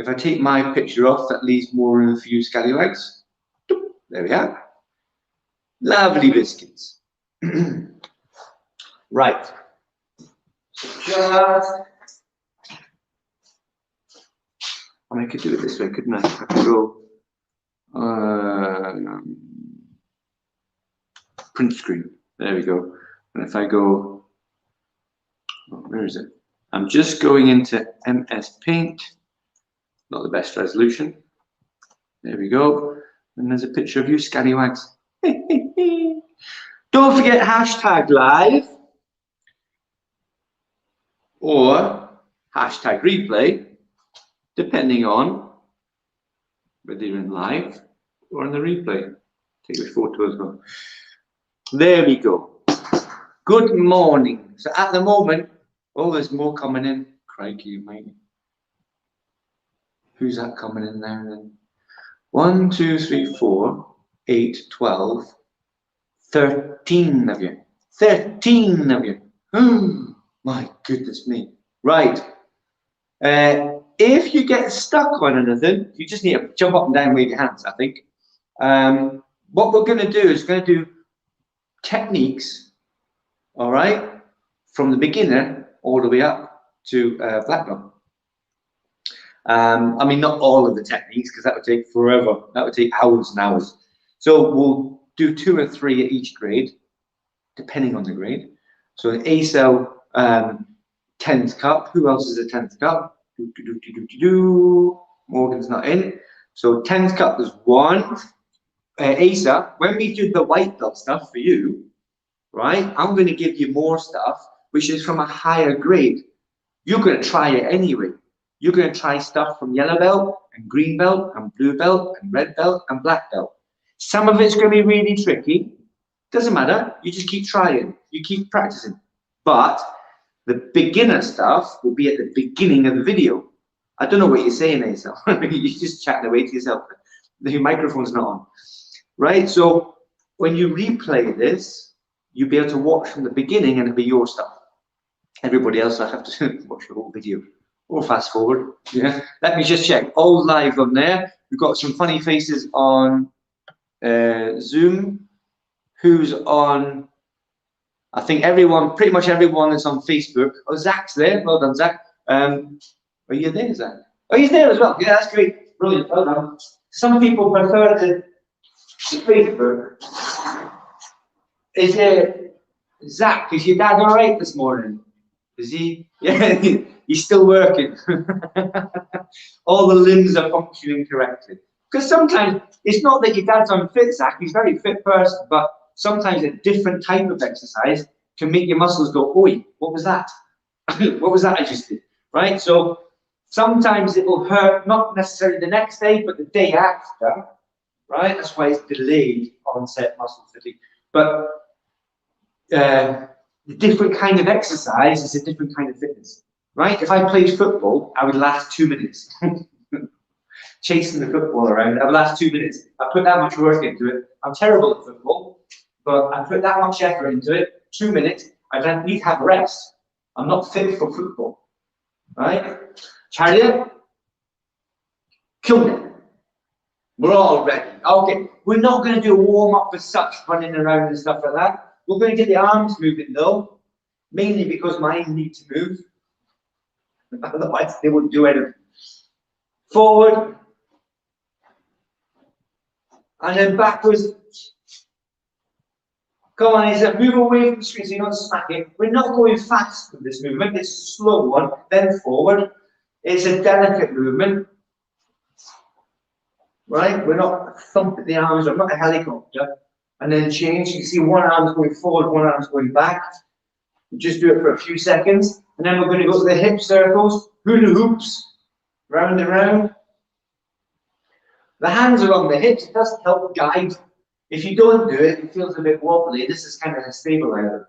If I take my picture off, that leaves more room for you scallywags. There we are. Lovely biscuits. Right. So just, I could do it this way, couldn't I? I could go print screen. There we go. And if I go, oh, where is it? I'm just going into MS Paint. Not the best resolution. There we go. And there's a picture of you, scallywags. Don't forget hashtag live or hashtag replay, depending on whether you're in live or in the replay. Take a photo as well. There we go. Good morning. So at the moment, oh, there's more coming in. Crikey, mate. Who's that coming in there then? 1, 2, 3, 4, 8, 12, 13 of you. 13 of you. Oh, my goodness me. Right. If you get stuck on anything, you just need to jump up and down and wave your hands, I think. What we're going to do is going to do techniques, all right, from the beginner all the way up to black belt. I mean, not all of the techniques, because that would take forever. That would take hours and hours. So we'll do 2 or 3 at each grade, depending on the grade. So an ACL 10th cup. Who else is a 10th cup? Morgan's not in. So 10th cup is 1. ASA, when we do the white belt stuff for you, right, I'm going to give you more stuff, which is from a higher grade. You're going to try it anyway. You're going to try stuff from yellow belt and green belt and blue belt and red belt and black belt. Some of it's going to be really tricky. Doesn't matter. You just keep trying. You keep practicing. But the beginner stuff will be at the beginning of the video. I don't know what you're saying, Aisel. You're just chatting away to yourself. The microphone's not on. Right? So when you replay this, you'll be able to watch from the beginning and it'll be your stuff. Everybody else will have to watch the whole video. Or fast forward. Yeah. Let me just check. All live on there. We've got some funny faces on Zoom. Who's on? I think everyone, pretty much everyone is on Facebook. Oh, Zach's there. Well done, Zach. Are you there, Zach? Oh, he's there as well. Yeah, that's great. Brilliant. Well done. Some people prefer the Facebook. Is it Zach? Is your dad all right this morning? Is he? Yeah, he's still working. All the limbs are functioning correctly. Because sometimes it's not that your dad's unfit, Zach. He's a very fit person, but sometimes a different type of exercise can make your muscles go, oi, what was that? What was that I just did? Right? So sometimes it will hurt, not necessarily the next day, but the day after. Right? That's why it's delayed onset muscle fatigue. But the different kind of exercise is a different kind of fitness. Right? If I played football, I would last 2 minutes. Chasing the football around, I would last 2 minutes. I put that much work into it. I'm terrible at football, but I put that much effort into it. 2 minutes, I don't need to have a rest. I'm not fit for football. Right? Chariot, kill me. We're all ready. Okay, we're not going to do a warm-up as such, running around and stuff like that. We're going to get the arms moving though, mainly because mine need to move. Otherwise, they wouldn't do anything. Forward. And then backwards. Come on, Isa, move away from the screen so you're not smacking. We're not going fast with this movement. It's a slow one. Then forward. It's a delicate movement. Right? We're not thumping the arms. I'm not a helicopter. And then change. You can see one arm's going forward, one arm's going back. Just do it for a few seconds. And then we're going to go to the hip circles. Hula hoops. Round and round. The hands are on the hips. It does help guide. If you don't do it, it feels a bit wobbly. This is kind of a stabilizer.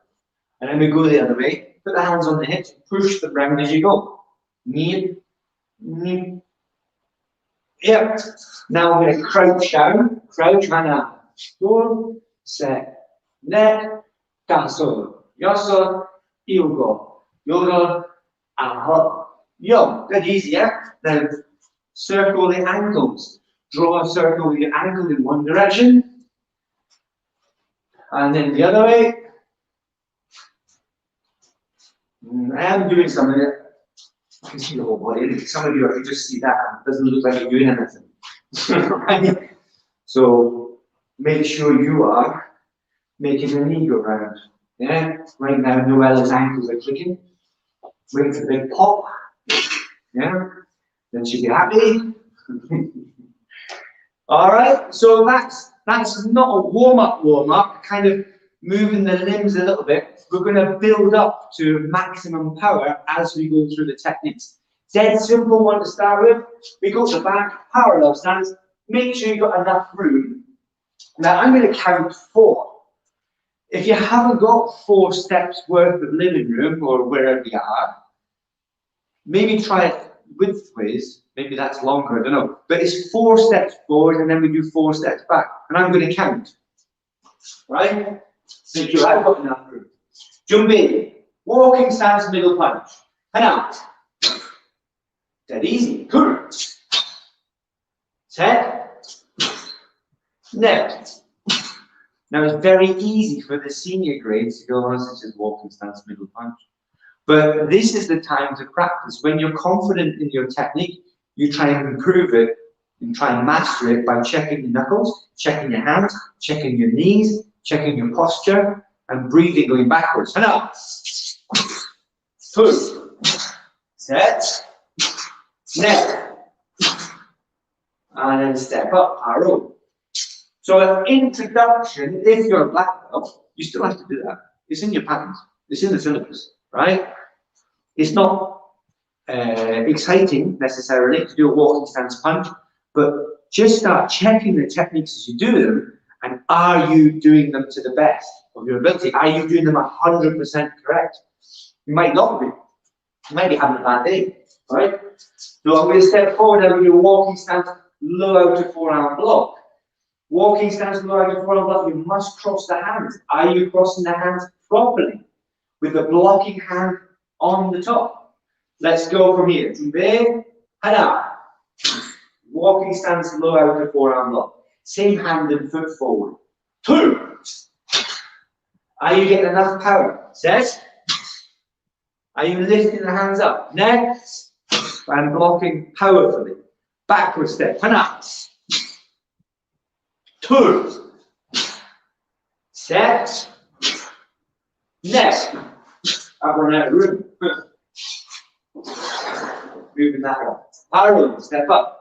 And then we go the other way. Put the hands on the hips. Push them round as you go. Knee. Knee. Yep. Now we're going to crouch down. Crouch, hand up. Storm. Set. Net. Cancel. Yosol. Yugo. Yodel. Aho. Yo. Good, easy, yeah? Now, Circle the ankles. Draw a circle with your ankle in one direction. And then the other way. I am doing some of it. I can see the whole body. Some of you, I can just see that. It doesn't look like you're doing anything. Right? So make sure you are making the knee go round. Yeah? Right now, Noella's ankles are clicking. Wait for the big pop. Yeah? Then she'll be happy. Alright, so that's not a warm-up, kind of moving the limbs a little bit. We're going to build up to maximum power as we go through the techniques. Dead simple one to start with. We go to the back, parallel stance. Make sure you've got enough room. Now I'm going to count 4. If you haven't got 4 steps worth of living room or wherever you are, maybe try it widthways. Maybe that's longer, I don't know. But it's 4 steps forward and then we do 4 steps back. And I'm going to count. Right? Make sure I've got enough room. Jump in. Walking stance, middle punch. And out. Dead easy. Set. Next. Now it's very easy for the senior grades to go on such as walking stance, middle punch. But this is the time to practice. When you're confident in your technique, you try and improve it and try and master it by checking your knuckles, checking your hands, checking your knees, checking your posture, and breathing going backwards. And up. Push. Set. Next. And then step up, arrow. So an introduction, if you're a black belt, you still have to do that. It's in your patterns. It's in the syllabus, right? It's not exciting necessarily to do a walking stance punch, but just start checking the techniques as you do them, and are you doing them to the best of your ability? Are you doing them 100% correct? You might not be. You might be having a bad day, right? So I'm going to step forward and do a walking stance, low out to forearm block. Walking stance, low out to forearm block, you must cross the hands. Are you crossing the hands properly? With the blocking hand on the top. Let's go from here. Jumbe, and up. Walking stance, low out to forearm block. Same hand and foot forward. 2. Are you getting enough power? Set. Are you lifting the hands up? Next. And blocking powerfully. Backward step. And up. 2. Set. Next. I've run out of room. Moving that one. Parallel, step up.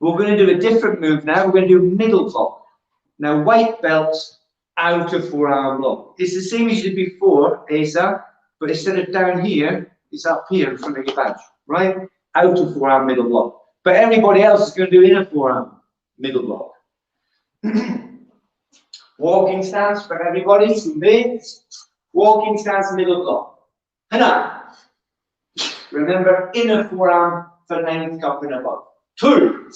We're going to do a different move now. We're going to do middle block. Now, white belts, out of forearm block. It's the same as you did before, Asa, but instead of down here, it's up here in front of your badge, right? Out of forearm middle block. But everybody else is going to do inner forearm middle block. Walking stance for everybody. Walking stance, middle block. And up. Remember, inner forearm for 9th cup and above. 2.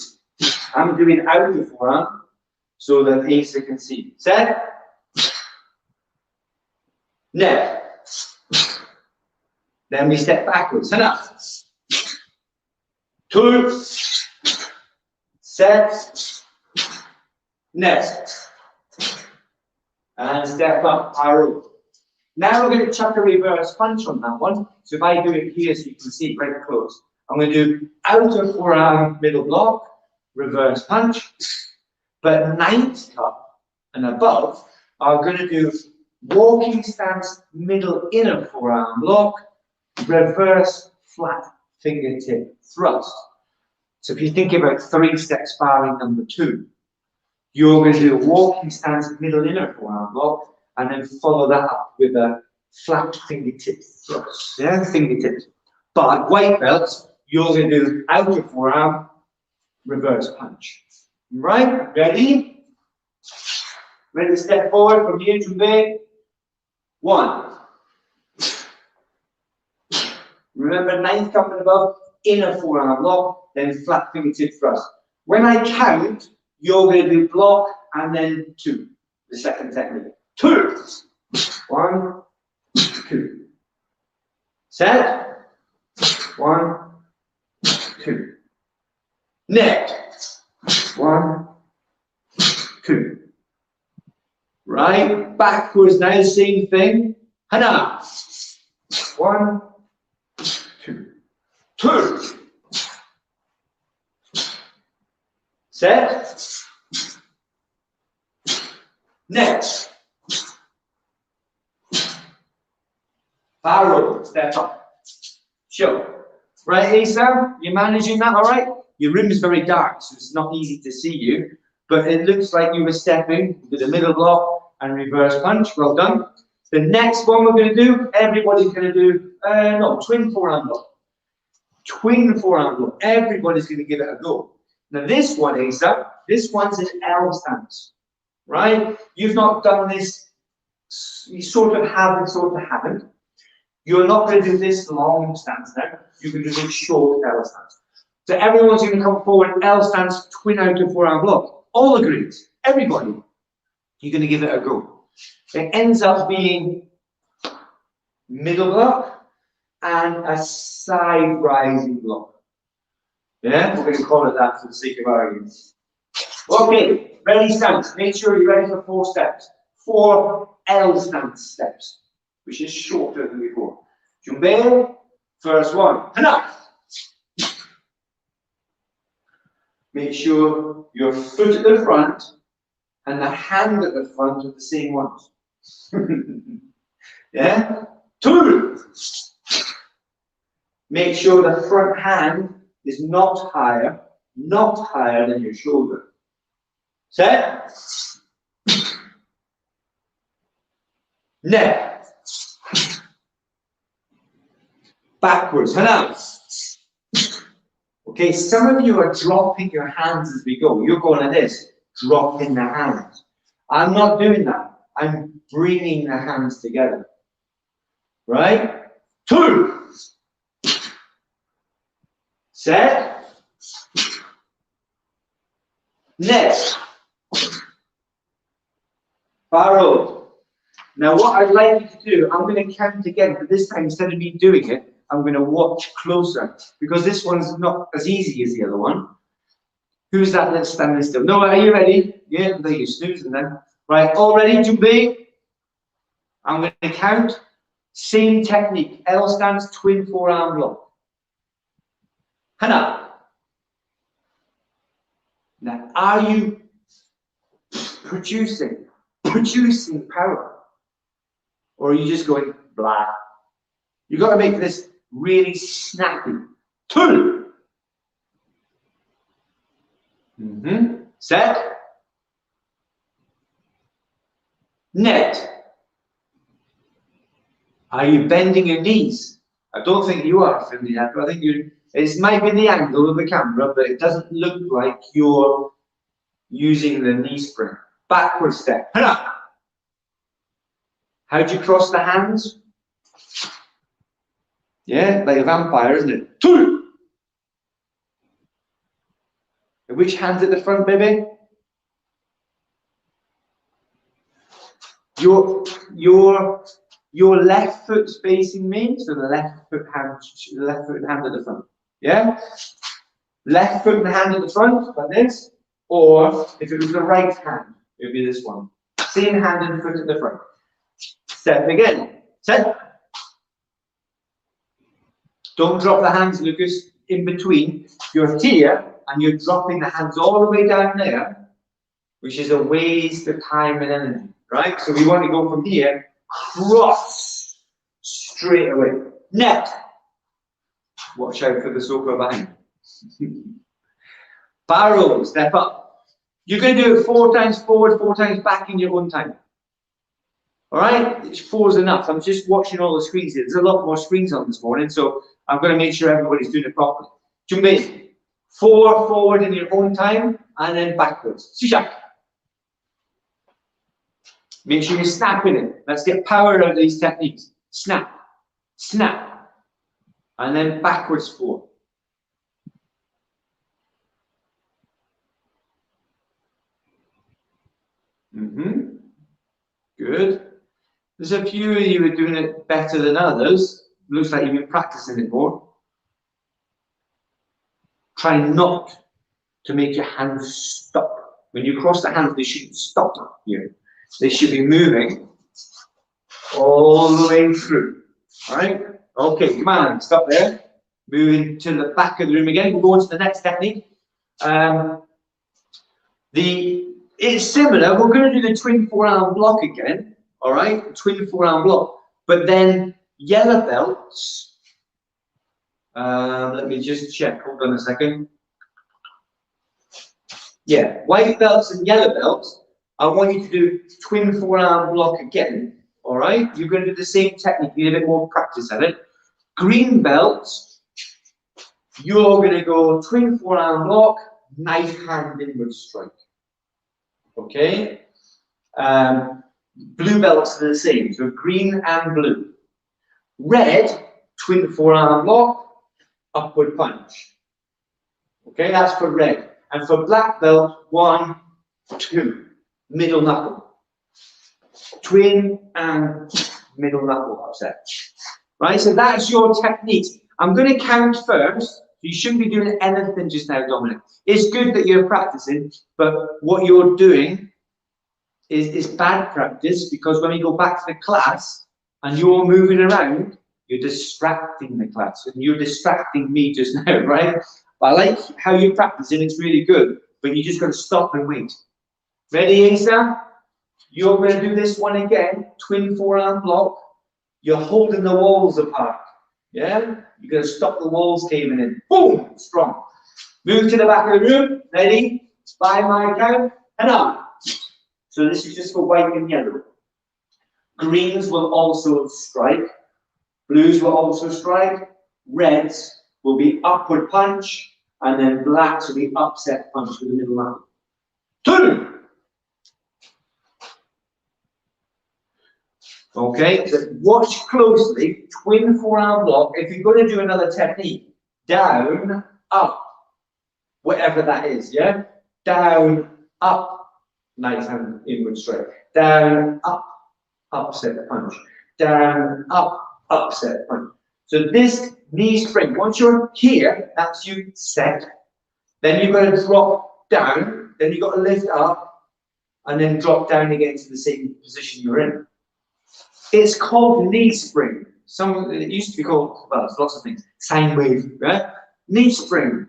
I'm doing out of forearm so that Asa can see. Set. Next. Then we step backwards. And up. 2. Set. Next. And step up, arrow. Now we're going to chuck a reverse punch on that one. So if I do it here so you can see right close. I'm going to do outer forearm middle block, reverse punch. But 9th cup and above are going to do walking stance, middle inner forearm block, reverse flat fingertip thrust. So if you think about 3-step sparring number 2, you're going to do a walking stance, middle inner forearm block, and then follow that up with a flat fingertip thrust. Yeah, fingertips. But white belts, you're going to do outer forearm, reverse punch. Right? Ready? Ready to step forward from here to big. 1. Remember, 9th cup and above, inner forearm block, then flat fingertip thrust. When I count, you're going to do block and then 2. The second technique. 2. 1, 2. Set. 1, 2. Next. 1, 2. Right, backwards now, the same thing. Hana. 1, 2. 2. Set. Next. Barrow, step up. Show. Right, Asa, you're managing that all right? Your room is very dark, so it's not easy to see you, but it looks like you were stepping with the middle block and reverse punch. Well done. The next one we're going to do, everybody's going to do, twin forearm block. Twin forearm block. Everybody's going to give it a go. Now this one, Asa, this one's an L stance, right? You've not done this, you sort of haven't, sort of haven't. You're not going to do this long stance now. You're going to do this short L stance. So everyone's going to come forward, L stance, twin out of forearm block. All the grades, everybody. You're going to give it a go. It ends up being middle block and a side rising block. Yeah, we're going to call it that for the sake of argument. Okay, ready stance. Make sure you're ready for 4 steps. 4 L stance steps, which is shorter than before. Jumbe, first one. Enough. Make sure your foot at the front and the hand at the front are the same ones. Yeah? 2. Make sure the front hand is not higher than your shoulder. Set. Neck. Backwards. Hana. Okay, some of you are dropping your hands as we go. You're going like this, dropping the hands. I'm not doing that. I'm bringing the hands together. Right? 2. Set. Next. Barrow. Now what I'd like you to do, I'm going to count again, but this time instead of me doing it, I'm going to watch closer, because this one's not as easy as the other one. Who's that that's standing still? No, are you ready? Yeah, there you're snoozing then. Right, all ready, Jumbe? I'm going to count. Same technique, L stance, twin forearm block. Hana. Now, are you producing power? Or are you just going blah? You've got to make this really snappy. 2. Set. Net. Are you bending your knees? I don't think you are, Finley. I think you. It might be the angle of the camera, but it doesn't look like you're using the knee spring. Backward step. Hana. How do you cross the hands? Yeah, like a vampire, isn't it? 2. Which hand's at the front, baby? Your left foot's facing me, so the left foot and hand at the front. Yeah? Left foot and hand at the front, like this. Or if it was the right hand, it would be this one. Same hand and foot at the front. Step again. Set. Don't drop the hands, Lucas, in between. You're here and you're dropping the hands all the way down there, which is a waste of time and energy, right? So we want to go from here, cross straight away. Net. Watch out for the sofa behind. Barrow, step up. You're going to do it 4 times forward, 4 times back in your own time. All right? 4 is enough. I'm just watching all the screens here. There's a lot more screens on this morning, so I'm going to make sure everybody's doing it properly. Jumbe, 4 forward in your own time, and then backwards. Sishak. Make sure you're snapping it. Let's get power out of these techniques. Snap, snap, and then backwards 4. Good. There's a few of you who are doing it better than others. Looks like you've been practicing it more. Try not to make your hands stop. When you cross the hands, they shouldn't stop here. They should be moving all the way through. All right? Okay, come on, stop there. Moving to the back of the room again. We'll go on to the next technique. It's similar. We're going to do the twin forearm block again. All right? Twin forearm block. But then yellow belts. Let me just check. Hold on a second. Yeah, white belts and yellow belts. I want you to do twin forearm block again. All right? You're going to do the same technique. You need a bit more practice at it. Green belts, you're going to go twin forearm block, knife hand inward strike. Okay? Blue belts are the same, so green and blue. Red, twin forearm block, upward punch. Okay, that's for red. And for black belt, 1, 2, middle knuckle. Twin and middle knuckle upset. Right, so that's your technique. I'm going to count first. You shouldn't be doing anything just now, Dominic. It's good that you're practicing, but what you're doing is bad practice, because when we go back to the class and you're moving around, you're distracting the class, and you're distracting me just now, right? I like how you're practicing, it's really good, but you just got to stop and wait. Ready, Asa? You're going to do this one again, twin forearm block. You're holding the walls apart, yeah? You're going to stop the walls caving in. Boom, strong. Move to the back of the room, ready? By my count, and up. So this is just for white and yellow. Greens will also strike. Blues will also strike. Reds will be upward punch. And then blacks will be upset punch with the middle knuckle. 2. Okay, so watch closely. Twin forearm block. If you're going to do another technique, down, up, whatever that is, yeah? Down, up. Nice hand inward straight. Down, up, upset punch. Down, up, upset punch. So this knee spring, once you're here, that's you set. Then you've got to drop down. Then you've got to lift up. And then drop down again to the same position you're in. It's called knee spring. It used to be called, well, there's lots of things. Sine wave, right? Knee spring.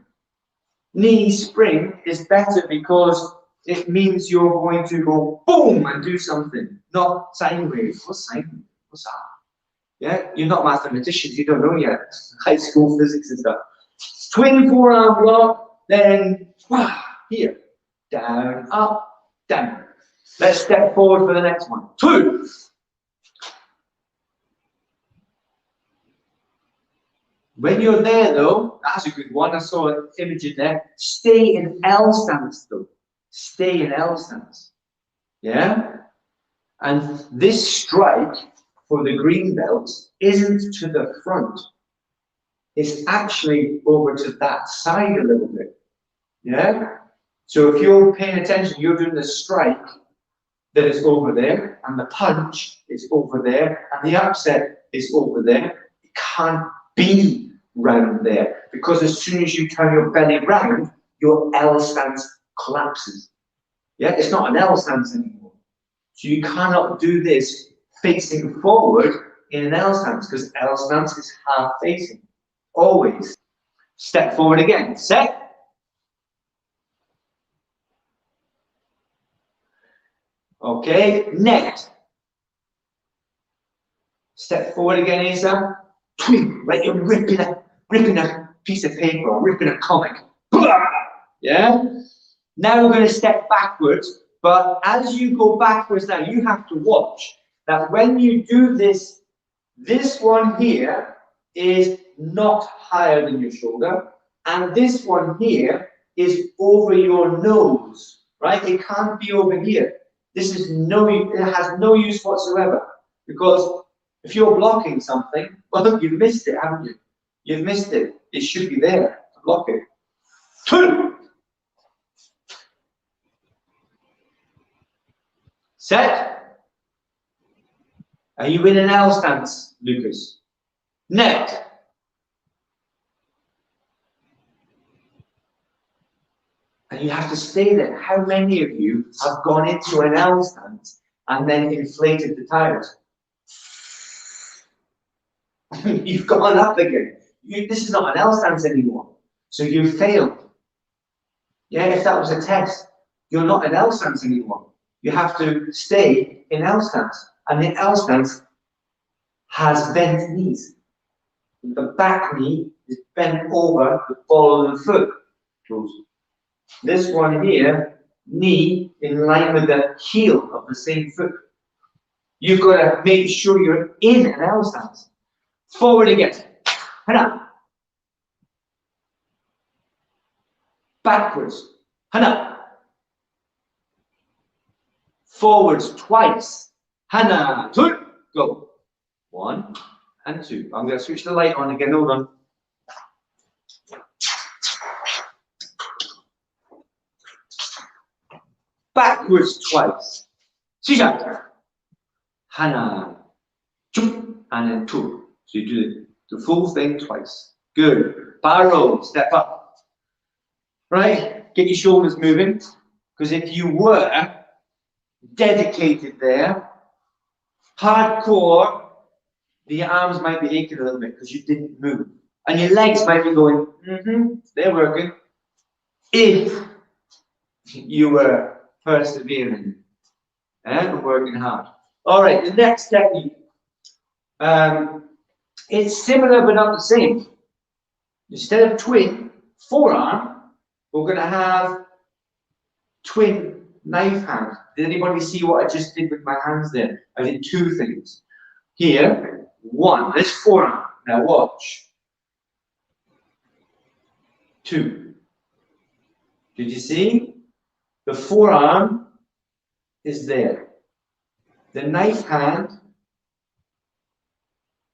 Knee spring is better because it means you're going to go boom and do something, not sine wave. What's sine wave? What's that? Yeah, you're not mathematicians, you don't know yet. High school physics and stuff. Twin forearm block, then here. Down, up, down. Let's step forward for the next one. 2. When you're there though, that's a good one. I saw an image in there. Stay in L stance though. Stay in L stance. Yeah? And this strike for the green belts isn't to the front. It's actually over to that side a little bit. Yeah? So if you're paying attention, you're doing the strike that is over there, and the punch is over there, and the upset is over there. It can't be round there, because as soon as you turn your belly round, your L stance collapses. Yeah, it's not an L stance anymore. So you cannot do this facing forward in an L stance, because L stance is half facing. Always. Step forward again. Set. Okay, next. Step forward again, Isa. Twing, like you're ripping a piece of paper or ripping a comic. Yeah? Now we're going to step backwards, but as you go backwards now, you have to watch that when you do this, this one here is not higher than your shoulder, and this one here is over your nose, right? It can't be over here. This is it has no use whatsoever, because if you're blocking something, well, you've missed it, haven't you? You've missed it. It should be there to block it. 2. Set. Are you in an L stance, Lucas? Net. you have to stay there. How many of you have gone into an L stance and then inflated the tires? You've gone up again. This is not an L stance anymore. So you failed. Yeah, if that was a test, you're not in L stance anymore. You have to stay in L stance. And the L stance has bent knees. The back knee is bent over the ball of the foot. This one here, knee in line with the heel of the same foot. You've got to make sure you're in an L stance. Forward again. And up. Backwards. And up. Forwards twice. Hana. Two. Go. 1 and 2. I'm going to switch the light on again. Hold on. Backwards twice. Shisha. Hana. Chum. And then 2. So you do the full thing twice. Good. Barrow. Step up. Right? Get your shoulders moving. Because if you were dedicated there, hardcore, the arms might be aching a little bit because you didn't move. And your legs might be going, they're working. If you were persevering and working hard. All right, the next technique. It's similar but not the same. Instead of twin forearm, we're going to have twin knife hand. Did anybody see what I just did with my hands there? I did 2 things. Here, 1, this forearm. Now watch. 2. Did you see? The forearm is there. The knife hand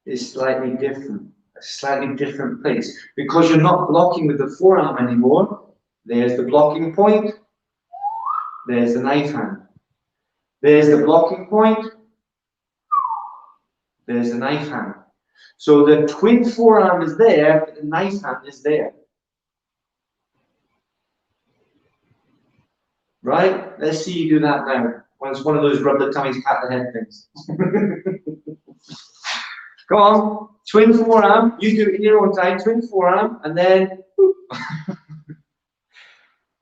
is slightly different. A slightly different place. Because you're not blocking with the forearm anymore. There's the blocking point. There's the knife hand. There's the blocking point. There's the knife hand. So the twin forearm is there, but the knife hand is there. Right? Let's see you do that now. Well, it's one of those rub the tummies, pat the head things. Go on. Twin forearm. You do it in your own time. Twin forearm, and then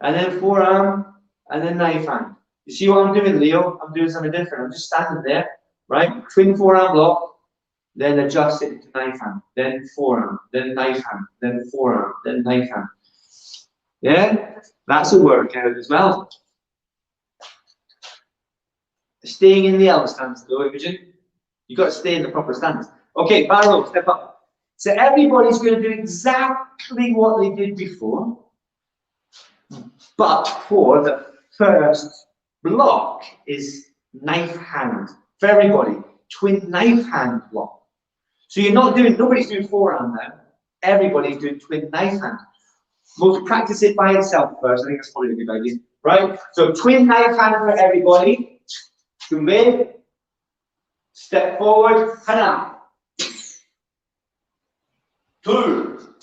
and then forearm, and then knife hand. You see what I'm doing, Leo? I'm doing something different. I'm just standing there, right? Twin forearm block, then adjust it to knife hand, then forearm, then knife hand, then forearm, then knife hand. Yeah? That's a workout as well. Staying in the L stance though, Imogen. You've got to stay in the proper stance. Okay, barrow, step up. So everybody's going to do exactly what they did before, but for the first block is knife hand. For everybody, twin knife hand block. So you're not doing, nobody's doing forearm now. Everybody's doing twin knife hand. We'll practice it by itself first. I think that's probably a good idea. Right? So twin knife hand for everybody. Tumbe. Step forward. Hana. 2.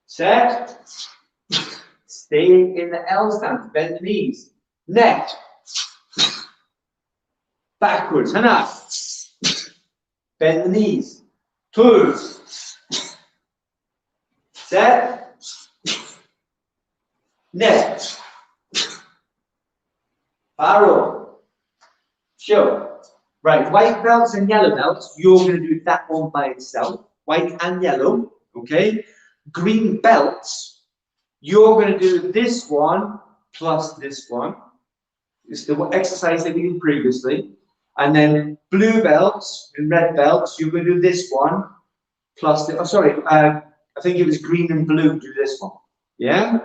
Set. Stay in the L stance. Bend the knees. Neck. Backwards. Hana. Bend the knees. 2. Set. Neck. Barrow. Sure. Right, white belts and yellow belts, you're going to do that one by itself. White and yellow, okay? Green belts, you're going to do this one plus this one. It's the exercise that we did previously. And then blue belts and red belts, you're going to do this one plus the, I think it was green and blue, do this one. Yeah?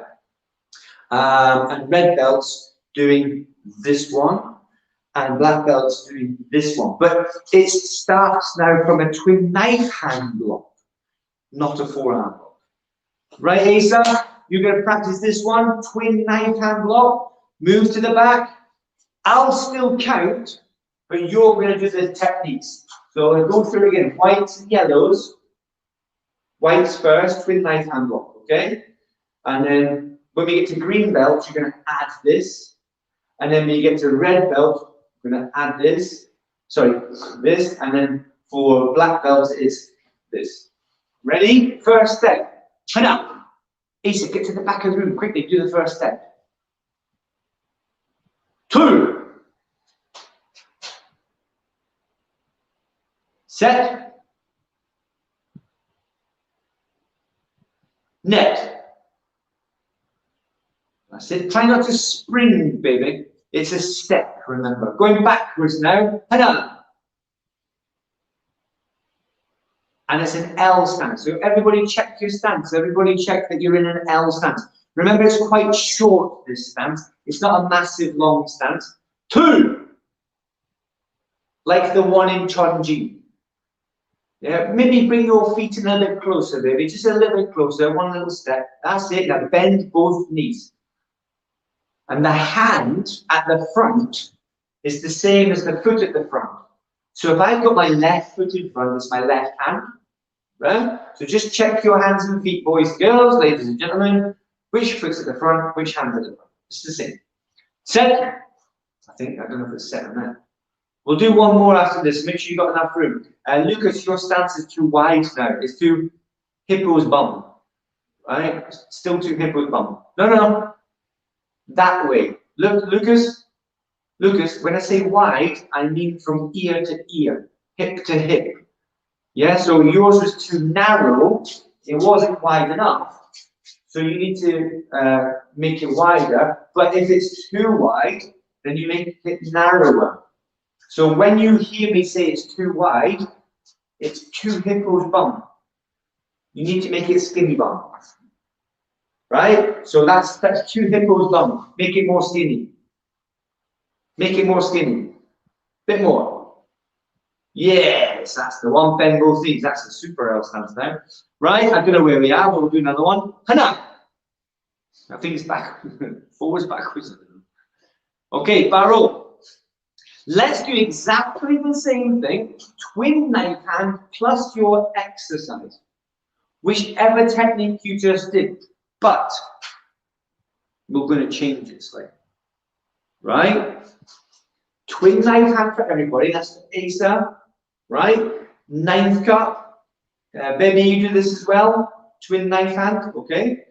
And red belts doing this one. And black belts doing this one. But it starts now from a twin knife hand block, not a forearm block. Right, Asa? You're going to practice this one, twin knife hand block, move to the back. I'll still count, but you're going to do the techniques. So I'll go through again, whites and yellows. Whites first, twin knife hand block, okay? And then when we get to green belt, you're going to add this. And then when you get to red belt, we're going to add this. Sorry, this. And then for black belts, it's this. Ready? First step. Head up. Asa, get to the back of the room. Quickly, do the first step. 2. Set. Net. That's it. Try not to spring, baby. It's a step, remember. Going backwards now. Head up. And it's an L stance. So everybody check your stance. Everybody check that you're in an L stance. Remember, it's quite short, this stance. It's not a massive, long stance. 2. Like the one in Chonji. Yeah, maybe bring your feet in a little bit closer, baby. Just a little bit closer. One little step. That's it. Now bend both knees. And the hand at the front is the same as the foot at the front. So if I've got my left foot in front, it's my left hand. Right? So just check your hands and feet, boys and girls, ladies and gentlemen. Which foot's at the front, which hand's at the front. It's the same. Set. I don't know if it's set or not. We'll do one more after this. Make sure you've got enough room. Lucas, your stance is too wide now. It's too hippo's bum. Right? Still too hippo's bum. No. That way. Look, Lucas. Lucas, when I say wide, I mean from ear to ear, hip to hip. Yeah, so yours was too narrow. It wasn't wide enough. So you need to make it wider. But if it's too wide, then you make it narrower. So when you hear me say it's too wide, it's too hippo's bum. You need to make it skinny bum. Right? So that's too hippo's bum. Make it more skinny. Make it more skinny. Bit more. Yes, that's the one. Bend both knees. That's the super L stance now. Right? I don't know where we are, but we'll do another one. Hana. I think it's back. Forwards, backwards. Okay, barrow. Let's do exactly the same thing. Twin knife hand plus your exercise. Whichever technique you just did. But we're going to change it slightly. Right? Twin knife hand for everybody. That's Asa. Right? Ninth cup. Baby, you do this as well. Twin knife hand. Okay.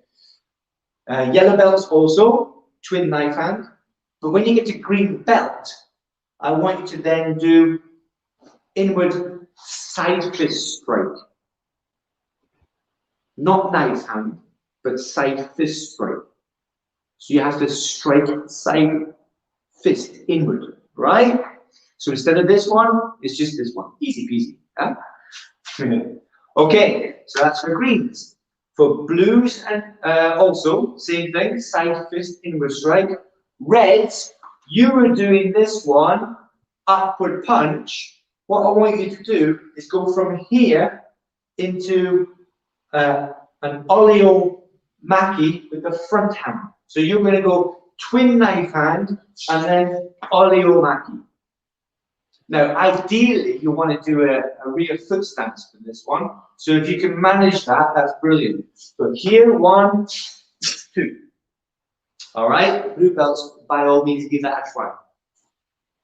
Yellow belts also. Twin knife hand. But when you get to green belt, I want you to then do inward side fist strike. Not knife hand, but side fist strike. So you have to strike side fist inward, right? So instead of this one, it's just this one. Easy peasy. Huh? Okay, so that's for greens. For blues, and also, same thing, side fist inward strike. Reds, you were doing this one, upward punch. What I want you to do is go from here into an oleo maki with the front hand. So you're going to go twin knife hand and then oleo maki. Now, ideally, you want to do a rear foot stance for this one. So if you can manage that, that's brilliant. So here, 1, 2. All right, blue belts, by all means, give that a try.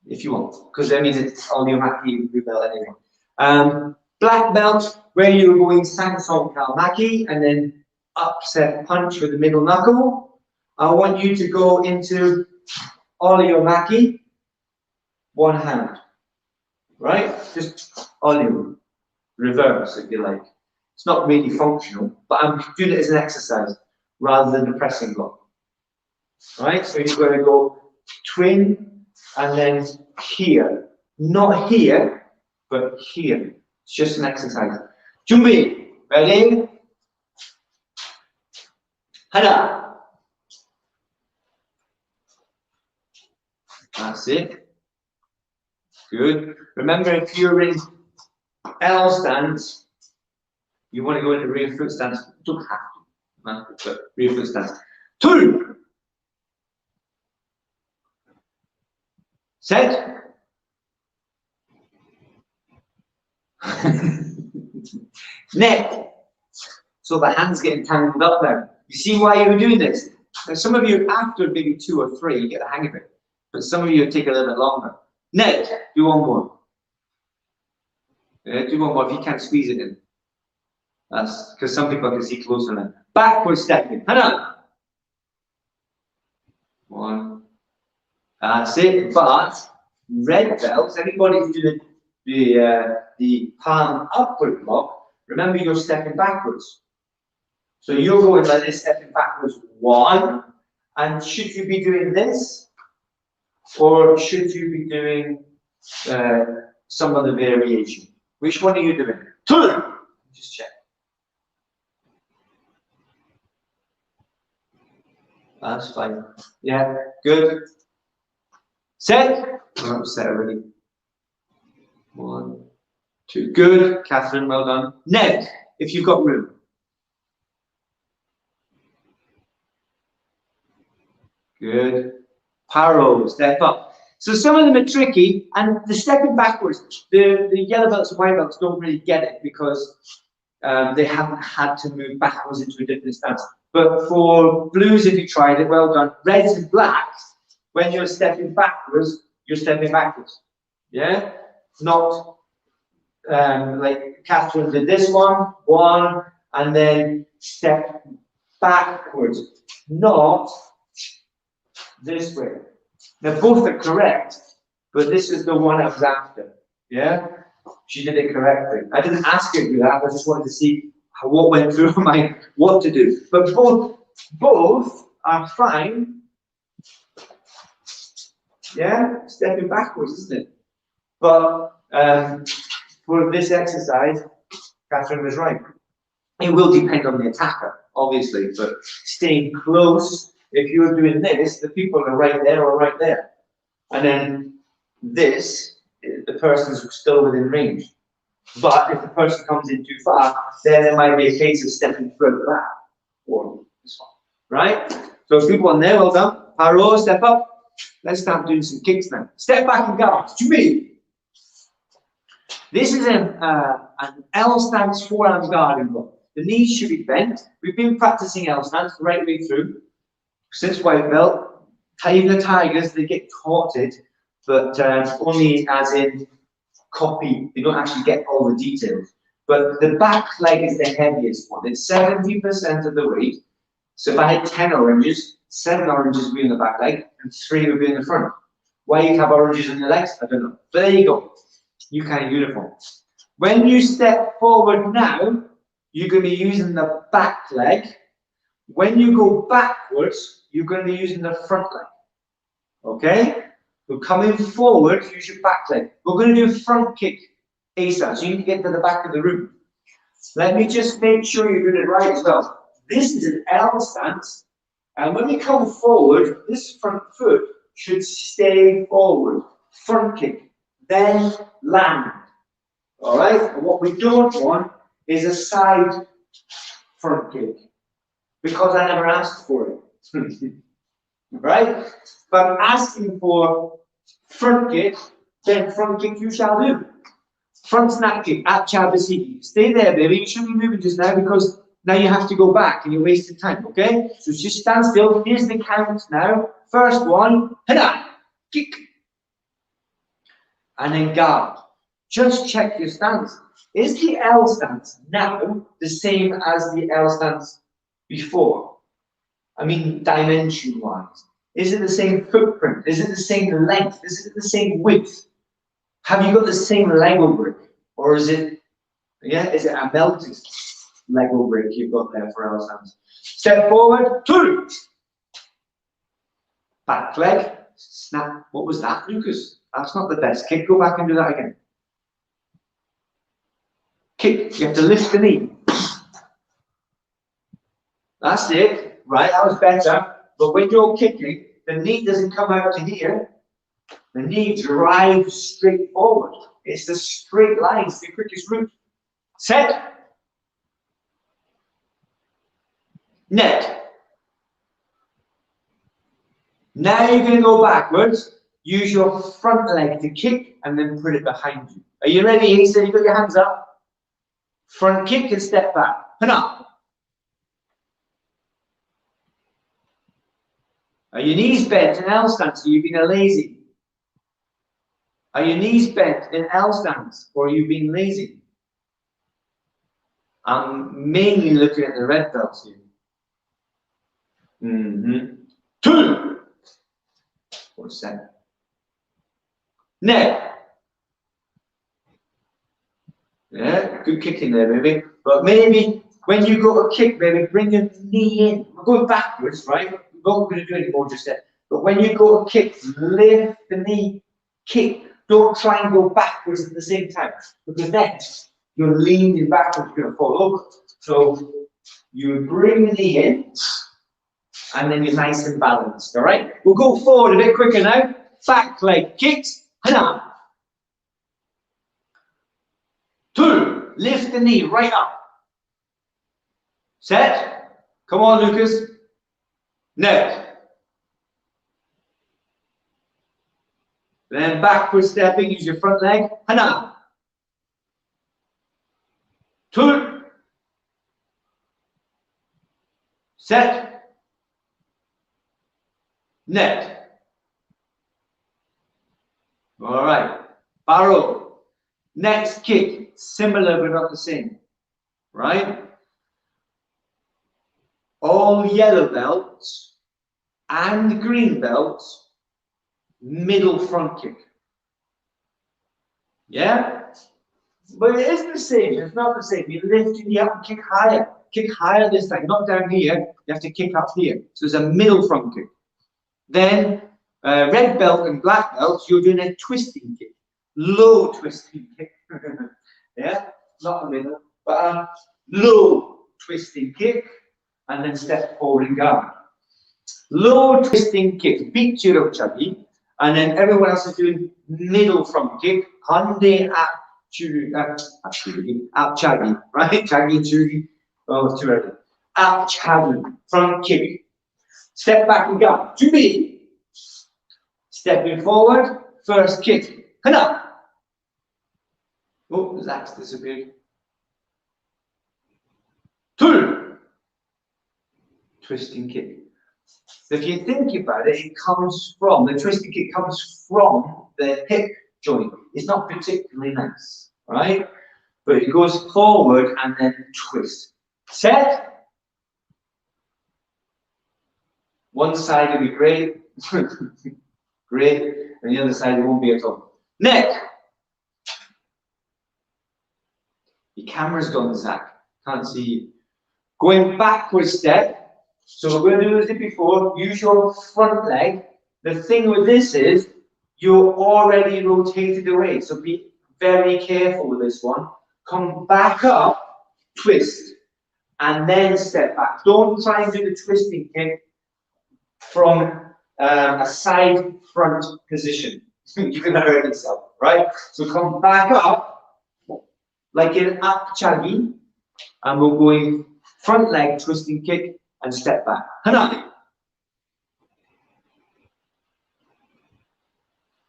If you want, because that means it's oleo maki blue belt anyway. Black belt, where you're going Sangsong Kalmaki and then upset punch with the middle knuckle. I want you to go into oleo maki, one hand. Right? Just oleo, reverse if you like. It's not really functional, but I'm doing it as an exercise rather than a pressing block. Right? So you're going to go twin and then here. Not here, but here. It's just an exercise. Junbi, ready? Hada. That's it. Good. Remember, if you're in L stance, you want to go into rear foot stance. You don't have to, but rear foot stance. 2. Set. Neck. So the hand's getting tangled up now. You see why you were doing this? Now, some of you, after maybe 2 or 3, you get the hang of it. But some of you take a little bit longer. Next, do one more. Yeah, do one more if you can't squeeze it in. That's because some people can see closer than that. Backward stepping. Hannah. 1. That's it. But red belts, anybody who's doing the palm upward block, remember you're stepping backwards. So you're going like this, stepping backwards 1. And should you be doing this? Or should you be doing some other variation? Which one are you doing? 2. Just check. That's fine. Yeah, good. Set. Oh, set already. 1, 2. Good. Catherine, well done. Next, if you've got room. Good. Paro, step up. So some of them are tricky, and the stepping backwards, the yellow belts and white belts don't really get it because they haven't had to move backwards into a different stance. But for blues, if you tried it, well done. Reds and blacks, when you're stepping backwards, you're stepping backwards. Yeah? Not like Catherine did this one, and then step backwards. Not this way. Now both are correct, but this is the one I was after. Yeah? She did it correctly. I didn't ask her to do that, I just wanted to see what went through my mind, what to do. But both are fine. Yeah? Stepping backwards, isn't it? But for this exercise, Catherine was right. It will depend on the attacker, obviously, but staying close. If you're doing this, the people are right there or right there. And then this, the person's still within range. But if the person comes in too far, then it might be a case of stepping further back. Or this one. Right? So people on there, well done. Paro, step up. Let's start doing some kicks now. Step back and guard. To me. This is an L stance forearm guarding block. The knees should be bent. We've been practicing L stance right the way through. Since white belt, even the tigers, they get taught it, but only as in copy. They don't actually get all the details. But the back leg is the heaviest one. It's 70% of the weight. So if I had 10 oranges, 7 oranges would be in the back leg, and 3 would be in the front. Why you have oranges on your legs, I don't know. But there you go. You kind of uniform. When you step forward now, you're going to be using the back leg. When you go backwards, you're going to be using the front leg. Okay? So coming forward, use your back leg. We're going to do a front kick ASAP, so you can get to the back of the room. Let me just make sure you're doing it right as well. This is an L stance, and when we come forward, this front foot should stay forward. Front kick, then land. All right? And what we don't want is a side front kick, because I never asked for it. Right? But I'm asking for front kick, then front kick you shall do. Front snap kick at Chabasiki. Stay there, baby. You shouldn't be moving just now because now you have to go back and you're wasting time, okay? So just stand still. Here's the count now. First one, hada, kick. And then guard. Just check your stance. Is the L stance now the same as the L stance before? I mean, dimension-wise. Is it the same footprint? Is it the same length? Is it the same width? Have you got the same Lego brick? Or is it, is it a melted Lego brick you've got there for L stance? Step forward, 2. Back leg, snap. What was that, Lucas? That's not the best kick. Go back and do that again. Kick, you have to lift the knee. That's it. Right, that was better. But when you're kicking, the knee doesn't come out to here. The knee drives straight forward. It's the straight line, it's the quickest route. Set. Net. Now you're going to go backwards. Use your front leg to kick and then put it behind you. Are you ready? He said, you got your hands up. Front kick and step back. Hana. Are your knees bent in L stance, or you've been lazy? Are your knees bent in L stance, or you've been lazy? I'm mainly looking at the red belts here. 2. What's that? Neck. Yeah, good kick in there, baby. But maybe when you go to kick, baby, bring your knee in. We're going backwards, right? We're not going to do any more just yet. But when you go to kick, lift the knee, kick. Don't try and go backwards at the same time, because then you're leaning backwards, you're going to fall over. So you bring the knee in, and then you're nice and balanced, all right? We'll go forward a bit quicker now. Back leg kicks. 2. Lift the knee right up. Set. Come on, Lucas. Neck. Then backward stepping, use your front leg. 2. Set. Neck. All right. Barrow. Next kick, similar but not the same. Right? All yellow belts and green belts, middle front kick. Yeah? But it isn't the same. It's not the same. You're lifting the up and kick higher. Kick higher this time, not down here. You have to kick up here. So it's a middle front kick. Then red belt and black belts, you're doing a twisting kick. Low twisting kick. Yeah? Not a middle, but a low twisting kick. And then step forward and guard. Low twisting kick. Beat your chagi. And then everyone else is doing middle front kick. Hande up chagi, right? Chagi, chugi. Oh, it's too early. Up chagi, front kick. Step back and guard. 2B. Stepping forward, first kick. Hana. Oh, the axe disappeared. 2. Twisting kick. So if you think about it, it comes from, the twisting kick comes from the hip joint. It's not particularly nice, right? But it goes forward and then twist. Set. One side will be great. Great. And the other side it won't be at all. Neck. Your camera's gone, Zach. Can't see you. Going backward step. So we're going to do this before. Use your front leg. The thing with this is you're already rotated away. So be very careful with this one. Come back up, twist, and then step back. Don't try and do the twisting kick from a side front position. You're going to hurt yourself, right? So come back up like an up chagi, and we're going front leg twisting kick and step back. Hana.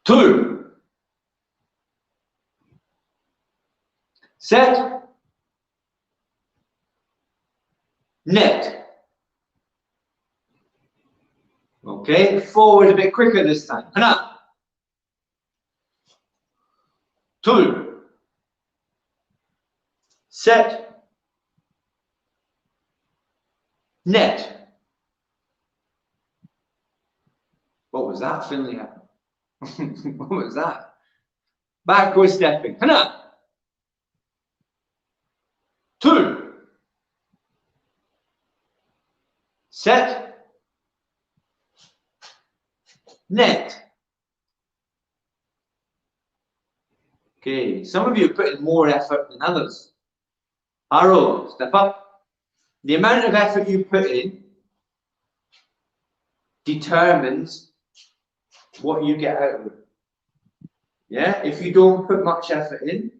2. Set. Net. Okay, forward a bit quicker this time. Hana. 2. Set. Net. What was that? Finley happened. What was that? Backward stepping. Hana. 2. Set. Net. Okay, some of you are putting more effort than others. Arrow, step up. The amount of effort you put in determines what you get out of it. Yeah, if you don't put much effort in,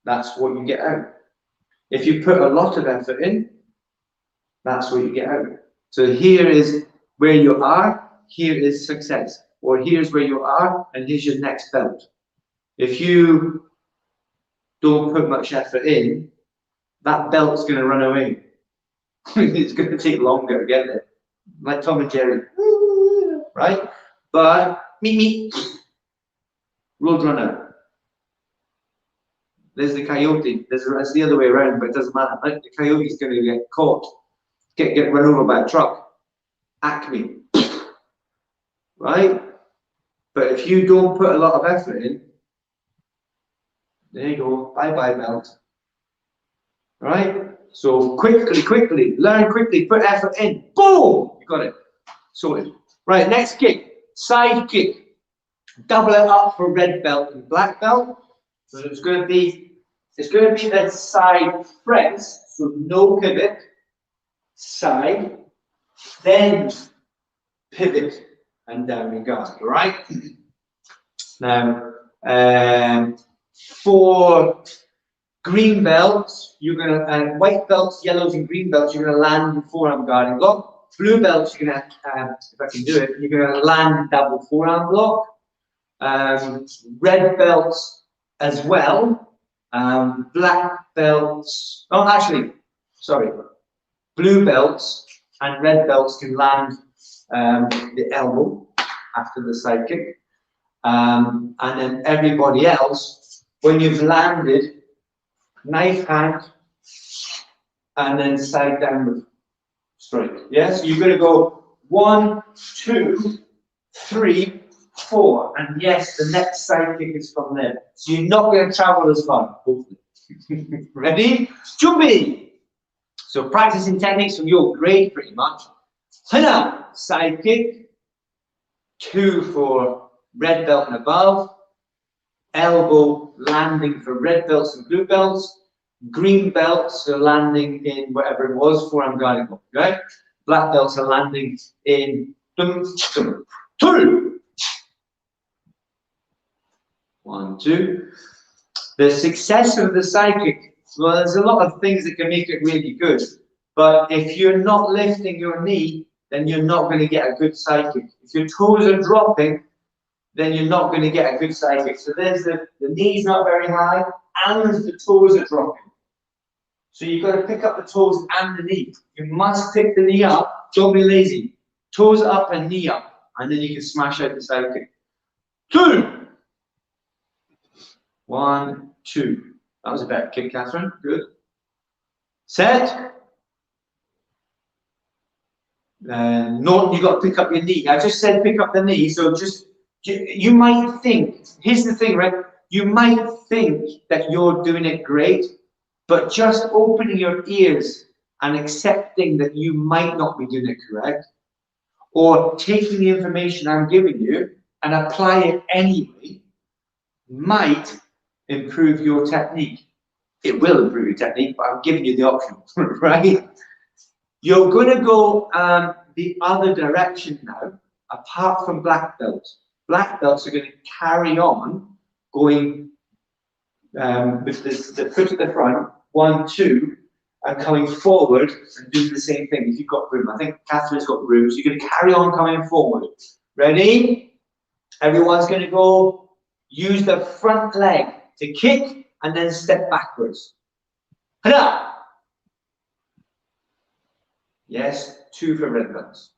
that's what you get out. If you put a lot of effort in, that's what you get out. So here is where you are, here is success. Or here's where you are, and here's your next belt. If you don't put much effort in, that belt's going to run away. It's going to take longer to get there. Like Tom and Jerry. right? But me, Roadrunner. There's the coyote. It's the other way around, but it doesn't matter. Right? The coyote's going to get caught, get run over by a truck. Acme, right? But if you don't put a lot of effort in, there you go. Bye bye belt. Right? So quickly, learn quickly, put effort in. Boom! You got it. Sorted. Right, next kick. Side kick. Double it up for red belt and black belt. So it's going to be the side press. So no pivot. Side. Then pivot and down you go. Alright? Now for green belts, you're gonna and white belts, yellows, and green belts, you're gonna land in forearm guarding block. Blue belts, you're gonna if I can do it, you're gonna land double forearm block. Red belts as well. Black belts. Oh, actually, sorry. Blue belts and red belts can land the elbow after the side kick. And then everybody else, when you've landed, knife hand, and then side downward straight. Yeah, so you're going to go 1, 2, 3, 4, and yes, the next side kick is from there. So you're not going to travel as far, hopefully. Ready? Jumping. So practicing techniques from your grade, pretty much. Hana, side kick. 2 for red belt and above. Elbow landing for red belts and blue belts. Green belts are landing in whatever it was, forearm guarding block, right? Black belts are landing in 2. 1, 2. The success of the side kick, well, there's a lot of things that can make it really good. But if you're not lifting your knee, then you're not going to get a good side kick. If your toes are dropping, then you're not going to get a good side kick. So there's the knee's not very high, and the toes are dropping. So you've got to pick up the toes and the knee. You must pick the knee up. Don't be lazy. Toes up and knee up, and then you can smash out the side kick. 2. 1, 2. That was a better kick, Catherine. Good. Set. Norton, you've got to pick up your knee. I just said pick up the knee, so you might think, here's the thing, right? You might think that you're doing it great, but just opening your ears and accepting that you might not be doing it correct, or taking the information I'm giving you and apply it anyway, might improve your technique. It will improve your technique, but I'm giving you the option, right? You're going to go the other direction now, apart from black belts. Black belts are going to carry on going with the foot at the front, 1, 2, and coming forward and doing the same thing if you've got room. I think Catherine's got room, so you're going to carry on coming forward. Ready? Everyone's going to go use the front leg to kick and then step backwards. Hana! Yes, 2 for red belts.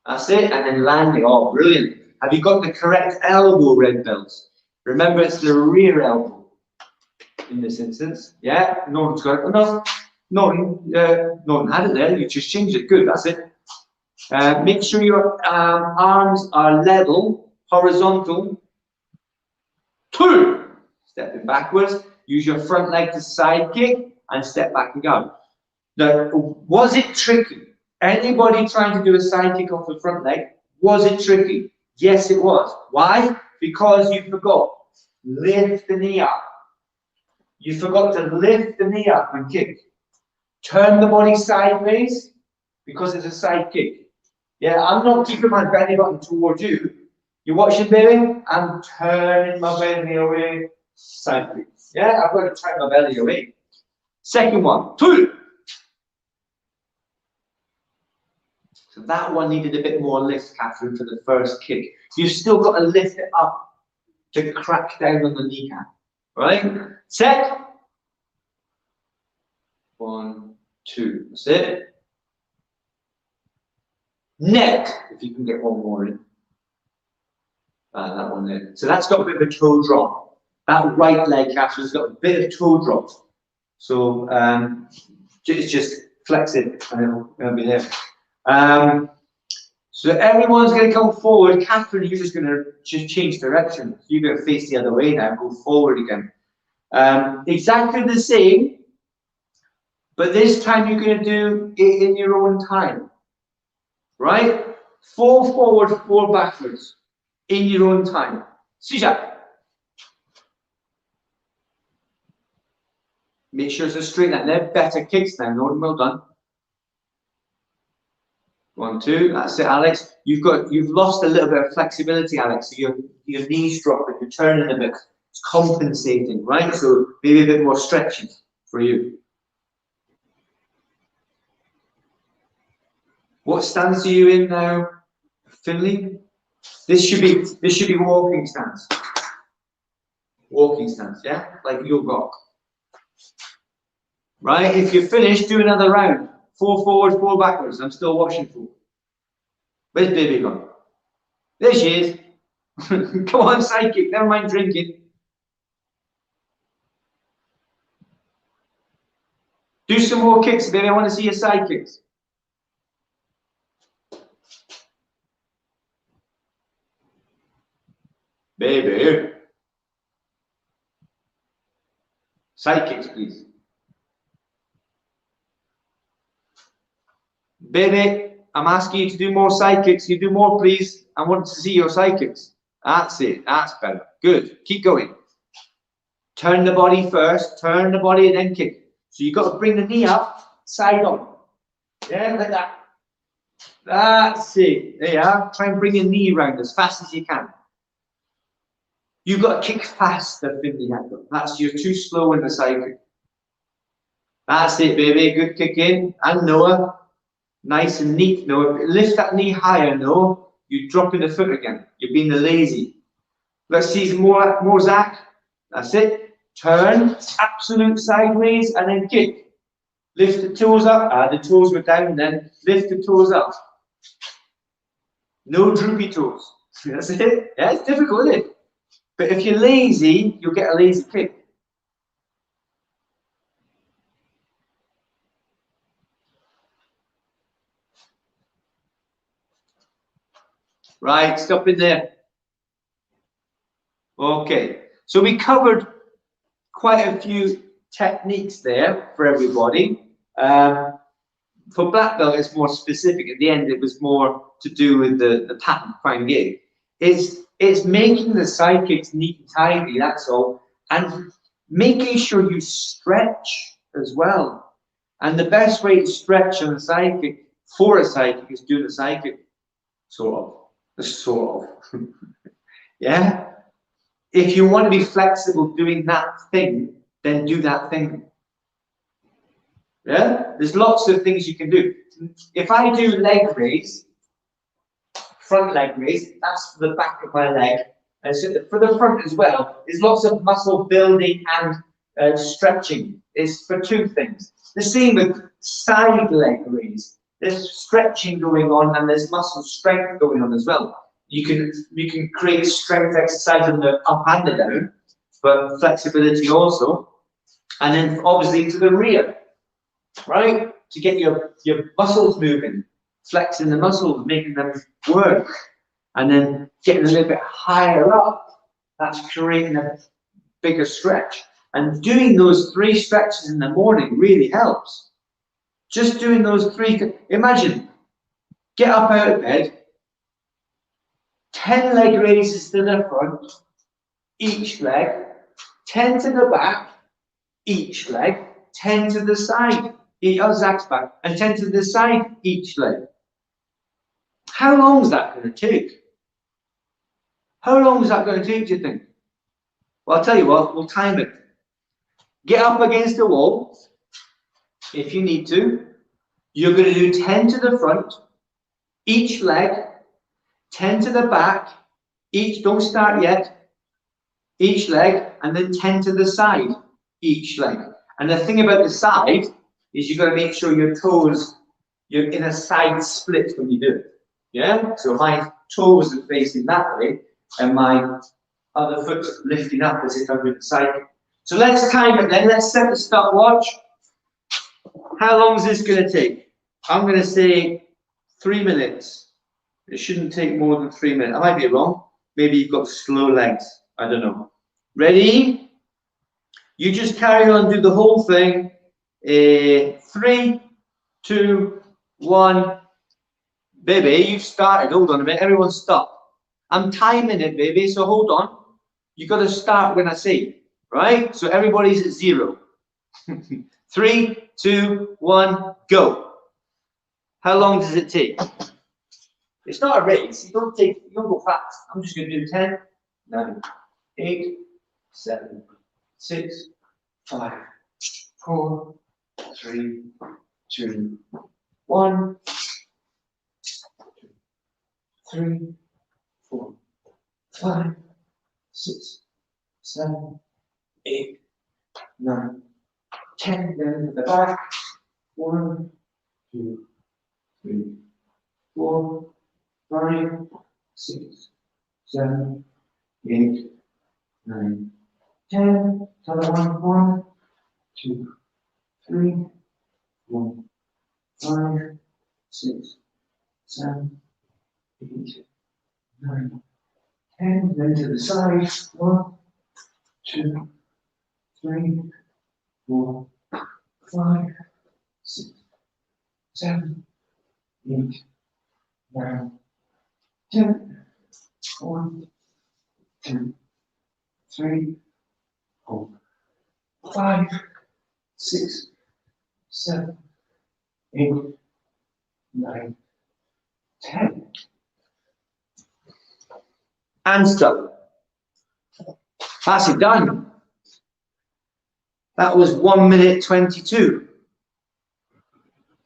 That's it, and then landing. Oh, brilliant. Have you got the correct elbow, red belts? Remember, it's the rear elbow in this instance. Yeah, Norton's got it. No, Norton had it there. You just changed it. Good, that's it. Make sure your arms are level, horizontal. 2. Stepping backwards. Use your front leg to side kick and step back and go. Now, was it tricky? Anybody trying to do a side kick off the front leg, was it tricky? Yes, it was. Why? Because you forgot. Lift the knee up. You forgot to lift the knee up and kick. Turn the body sideways because it's a side kick. Yeah, I'm not keeping my belly button towards you. You watching, baby? I'm turning my belly away sideways. Yeah, I've got to turn my belly away. Second one, 2. So that one needed a bit more lift, Catherine, for the first kick. You've still got to lift it up to crack down on the kneecap. Right? Set. 1, 2. That's it. Neck, if you can get one more in. That one there. So that's got a bit of a toe drop. That right leg has got a bit of toe drop. So just flex it and it'll be there. So everyone's going to come forward. Catherine, you're just going to change direction. You're going to face the other way now, go forward again. Exactly the same, but this time you're going to do it in your own time. Right? 4 forward, 4 backwards. In your own time. Sija. Make sure it's a straight line. They're better kicks now, Norton. Well done. 1, 2. That's it, Alex. You've lost a little bit of flexibility, Alex. So your knees dropping, you're turning a bit. It's compensating, right? So maybe a bit more stretching for you. What stance are you in now, Finley? This should be walking stance. Walking stance, yeah? Like your rock. Right? If you're finished, do another round. 4 forward, 4 backwards. I'm still watching for. Where's baby gone? There she is. Come on, psychic. Never mind drinking. Do some more kicks, baby. I want to see your side kicks. Baby. Side kicks, please. Baby, I'm asking you to do more side kicks. You do more, please. I want to see your side kicks. That's it. That's better. Good. Keep going. Turn the body first. Turn the body and then kick. So you've got to bring the knee up, side on. Yeah, like that. That's it. There you are. Try and bring your knee around as fast as you can. You've got to kick faster, Finley. That's you're too slow in the side kick. That's it, baby. Good kick in. And Noah. Nice and neat, Noah. Lift that knee higher, Noah. You're dropping the foot again. You're being lazy. Let's see some more, Zach. That's it. Turn, absolute sideways, and then kick. Lift the toes up. The toes were down then. Lift the toes up. No droopy toes. That's it. Yeah, it's difficult, isn't it? But if you're lazy, you'll get a lazy kick. Right, stop in there. Okay, so we covered quite a few techniques there for everybody. For black belt, it's more specific. At the end, it was more to do with the pattern prime gig. It's making the side kicks neat and tidy, that's all, and making sure you stretch as well. And the best way to stretch on a side kick for a side kick is do the side kick, sort of. Yeah. If you want to be flexible doing that thing, then do that thing. Yeah. There's lots of things you can do. If I do leg raise, front leg raise, that's for the back of my leg, and so for the front as well. There's lots of muscle building and stretching. It's for 2 things. The same with side leg raise. There's stretching going on and there's muscle strength going on as well. You can create strength exercise on the up and the down, but flexibility also. And then obviously to the rear, right? To get your muscles moving, flexing the muscles, making them work. And then getting a little bit higher up, that's creating a bigger stretch. And doing those 3 stretches in the morning really helps. Just doing those 3, imagine, get up out of bed, 10 leg raises to the front, each leg, 10 to the back, each leg, 10 to the side, Zach's back, and 10 to the side, each leg. How long is that going to take? How long is that going to take, do you think? Well, I'll tell you what, we'll time it. Get up against the wall, if you need to. You're going to do 10 to the front, each leg, 10 to the back, each, don't start yet, each leg, and then 10 to the side, each leg. And the thing about the side is you've got to make sure your toes, you're in a side split when you do it. Yeah? So my toes are facing that way, and my other foot's lifting up as if I'm doing the cycle. So let's time it then. Let's set the stopwatch. How long is this going to take? I'm going to say 3 minutes. It shouldn't take more than 3 minutes. I might be wrong. Maybe you've got slow legs. I don't know. Ready? You just carry on, do the whole thing. 3, 2, 1. Baby, you've started. Hold on a minute. Everyone stop. I'm timing it, baby, so hold on. You've got to start when I say, right? So everybody's at 0. 3, 2, 1, go. How long does it take? It's not a race. You don't go fast. I'm just going to do 10, 9, 8, 7, 6, 5, 4, 3, 2, 1, 3, 4, 5, 6, 7, 8, 9, 10. Then at the back. 1, 2, 3, 4, 5, 6, 7, 8, 9, 10. Another one. 1, 2, 3, 4, 5, 6, 7, 8, 9, 10. Then to the side. 1, 2, 3, 4, 5, 6, 7, 8, 9, 10. 1, 2, 3, 4, 5, 6, 7, 8, 9, 10. And stop. That's it, done. That was 1 minute 22.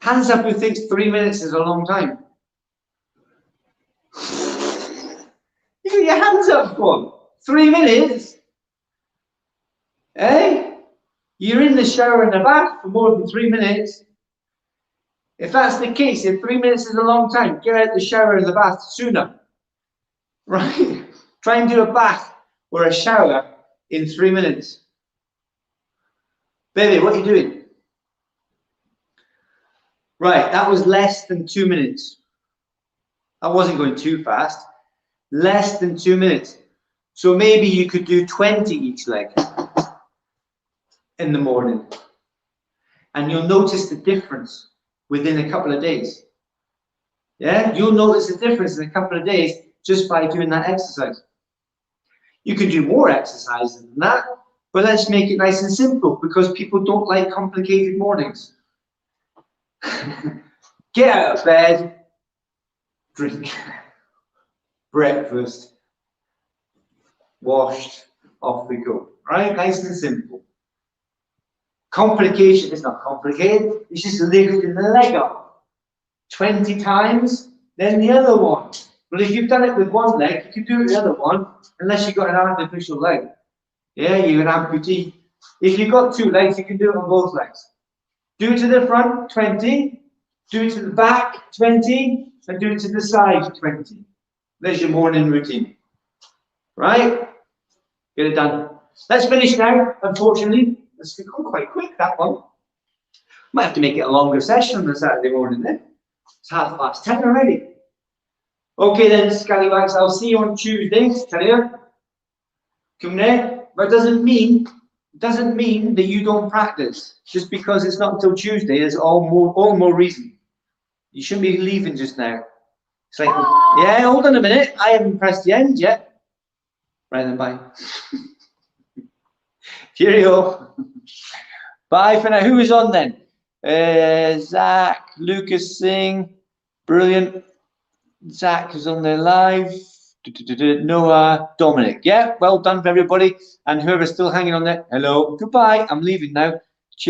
Hands up who thinks 3 minutes is a long time. You got your hands up, go on. 3 minutes? Eh? You're in the shower and the bath for more than 3 minutes. If that's the case, if 3 minutes is a long time, get out the shower and the bath sooner. Right? Try and do a bath or a shower in 3 minutes. Baby, what are you doing? Right, that was less than 2 minutes. I wasn't going too fast. Less than 2 minutes. So maybe you could do 20 each leg in the morning. And you'll notice the difference within a couple of days. Yeah, you'll notice the difference in a couple of days just by doing that exercise. You can do more exercises than that, but let's make it nice and simple because people don't like complicated mornings. Get out of bed, drink, breakfast, washed, off we go. Right? Nice and simple. Complication is not complicated, it's just lifting the leg up 20 times, then the other one. But if you've done it with one leg, you can do it with the other one, unless you've got an artificial leg. Yeah, you're an amputee. If you've got 2 legs, you can do it on both legs. Do it to the front, 20. Do it to the back, 20. And do it to the side, 20. There's your morning routine. Right? Get it done. Let's finish now, unfortunately. It's gone quite quick, that one. Might have to make it a longer session on a Saturday morning then. It's 10:30 already. Okay then, scallywags, I'll see you on Tuesday, tell you. Come there. But it doesn't mean that you don't practice. Just because it's not until Tuesday, there's all more reason. You shouldn't be leaving just now. It's like, yeah, hold on a minute. I haven't pressed the end yet. Right then, bye. Cheerio. Bye for now. Who is on then? Zach, Lucas Singh. Brilliant. Zach is on there live. Noah, Dominic. Yeah, well done for everybody. And whoever's still hanging on there, hello, goodbye. I'm leaving now.